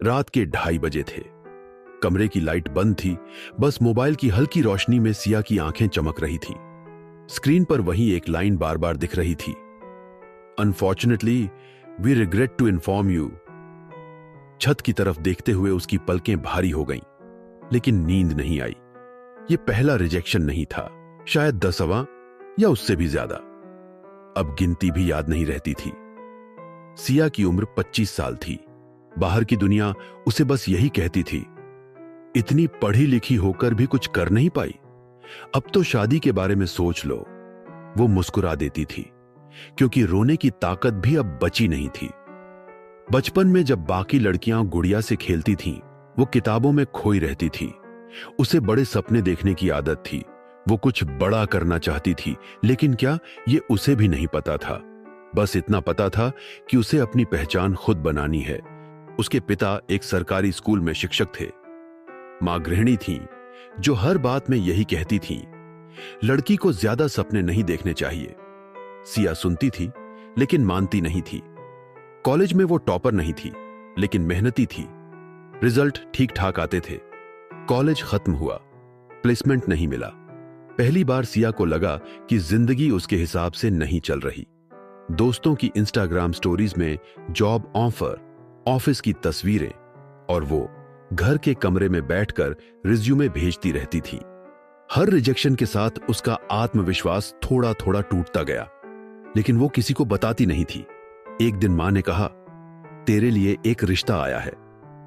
रात के 2:30 थे। कमरे की लाइट बंद थी, बस मोबाइल की हल्की रोशनी में सिया की आंखें चमक रही थी। स्क्रीन पर वही एक लाइन बार बार दिख रही थी, unfortunately we regret to inform you. छत की तरफ देखते हुए उसकी पलकें भारी हो गईं, लेकिन नींद नहीं आई। यह पहला रिजेक्शन नहीं था, शायद 10वां या उससे भी ज्यादा। अब गिनती भी याद नहीं रहती थी। सिया की उम्र 25 साल थी। बाहर की दुनिया उसे बस यही कहती थी, इतनी पढ़ी लिखी होकर भी कुछ कर नहीं पाई, अब तो शादी के बारे में सोच लो। वो मुस्कुरा देती थी, क्योंकि रोने की ताकत भी अब बची नहीं थी। बचपन में जब बाकी लड़कियां गुड़िया से खेलती थीं, वो किताबों में खोई रहती थी। उसे बड़े सपने देखने की आदत थी, वो कुछ बड़ा करना चाहती थी, लेकिन क्या ये उसे भी नहीं पता था। बस इतना पता था कि उसे अपनी पहचान खुद बनानी है। उसके पिता एक सरकारी स्कूल में शिक्षक थे, मां गृहिणी थीं, जो हर बात में यही कहती थीं, लड़की को ज्यादा सपने नहीं देखने चाहिए। सिया सुनती थी, लेकिन मानती नहीं थी। कॉलेज में वो टॉपर नहीं थी, लेकिन मेहनती थी। रिजल्ट ठीक ठाक आते थे। कॉलेज खत्म हुआ, प्लेसमेंट नहीं मिला। पहली बार सिया को लगा कि जिंदगी उसके हिसाब से नहीं चल रही। दोस्तों की इंस्टाग्राम स्टोरीज में जॉब ऑफर, ऑफिस की तस्वीरें, और वो घर के कमरे में बैठकर रिज्यूमे भेजती रहती थी। हर रिजेक्शन के साथ उसका आत्मविश्वास थोड़ा थोड़ा टूटता गया, लेकिन वो किसी को बताती नहीं थी। एक दिन मां ने कहा, तेरे लिए एक रिश्ता आया है,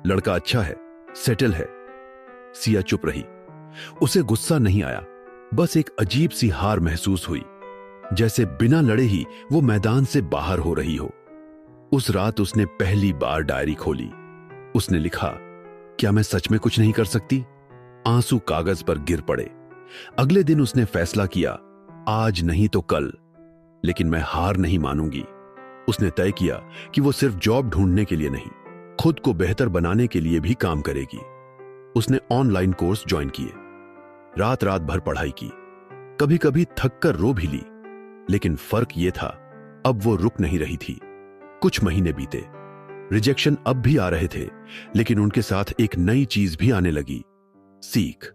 लड़का अच्छा है, सेटल है। सिया चुप रही। उसे गुस्सा नहीं आया, बस एक अजीब सी हार महसूस हुई, जैसे बिना लड़े ही वो मैदान से बाहर हो रही हो। उस रात उसने पहली बार डायरी खोली। उसने लिखा, क्या मैं सच में कुछ नहीं कर सकती? आंसू कागज पर गिर पड़े। अगले दिन उसने फैसला किया, आज नहीं तो कल, लेकिन मैं हार नहीं मानूंगी। उसने तय किया कि वो सिर्फ जॉब ढूंढने के लिए नहीं, खुद को बेहतर बनाने के लिए भी काम करेगी। उसने ऑनलाइन कोर्स ज्वाइन किए, रात रात भर पढ़ाई की, कभी कभी थक कर रो भी ली। लेकिन फर्क यह था, अब वो रुक नहीं रही थी। कुछ महीने बीते, रिजेक्शन अब भी आ रहे थे, लेकिन उनके साथ एक नई चीज भी आने लगी, सीख।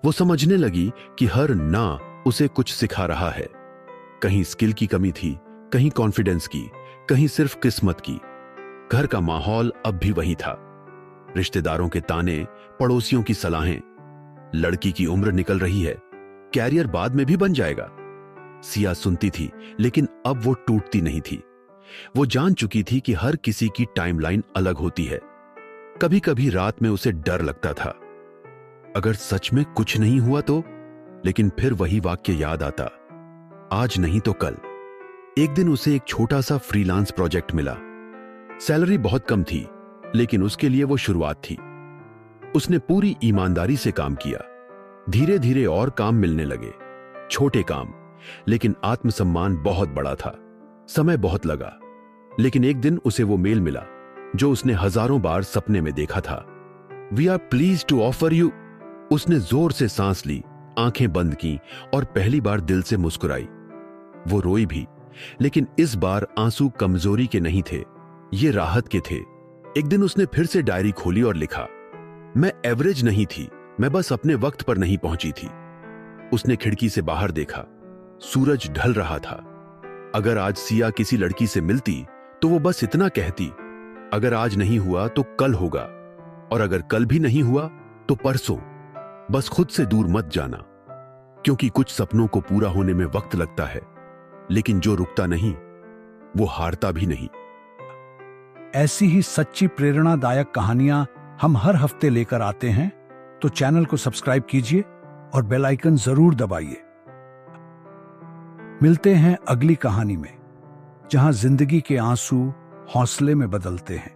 वो समझने लगी कि हर ना उसे कुछ सिखा रहा है। कहीं स्किल की कमी थी, कहीं कॉन्फिडेंस की, कहीं सिर्फ किस्मत की। घर का माहौल अब भी वही था, रिश्तेदारों के ताने, पड़ोसियों की सलाहें, लड़की की उम्र निकल रही है, कैरियर बाद में भी बन जाएगा। सिया सुनती थी, लेकिन अब वो टूटती नहीं थी। वो जान चुकी थी कि हर किसी की टाइमलाइन अलग होती है। कभी कभी रात में उसे डर लगता था, अगर सच में कुछ नहीं हुआ तो? लेकिन फिर वही वाक्य याद आता, आज नहीं तो कल। एक दिन उसे एक छोटा सा फ्रीलांस प्रोजेक्ट मिला। सैलरी बहुत कम थी, लेकिन उसके लिए वो शुरुआत थी। उसने पूरी ईमानदारी से काम किया। धीरे धीरे और काम मिलने लगे, छोटे काम, लेकिन आत्मसम्मान बहुत बड़ा था। समय बहुत लगा, लेकिन एक दिन उसे वो मेल मिला जो उसने हजारों बार सपने में देखा था। We are please to offer you. उसने जोर से सांस ली, आंखें बंद की और पहली बार दिल से मुस्कुराई। वो रोई भी, लेकिन इस बार आंसू कमजोरी के नहीं थे, ये राहत के थे। एक दिन उसने फिर से डायरी खोली और लिखा, मैं एवरेज नहीं थी, मैं बस अपने वक्त पर नहीं पहुंची थी। उसने खिड़की से बाहर देखा, सूरज ढल रहा था। अगर आज सिया किसी लड़की से मिलती तो वो बस इतना कहती, अगर आज नहीं हुआ तो कल होगा, और अगर कल भी नहीं हुआ तो परसों। बस खुद से दूर मत जाना, क्योंकि कुछ सपनों को पूरा होने में वक्त लगता है, लेकिन जो रुकता नहीं वो हारता भी नहीं। ऐसी ही सच्ची प्रेरणादायक कहानियां हम हर हफ्ते लेकर आते हैं, तो चैनल को सब्सक्राइब कीजिए और बेल आइकन जरूर दबाइए। मिलते हैं अगली कहानी में, जहां जिंदगी के आंसू हौसले में बदलते हैं।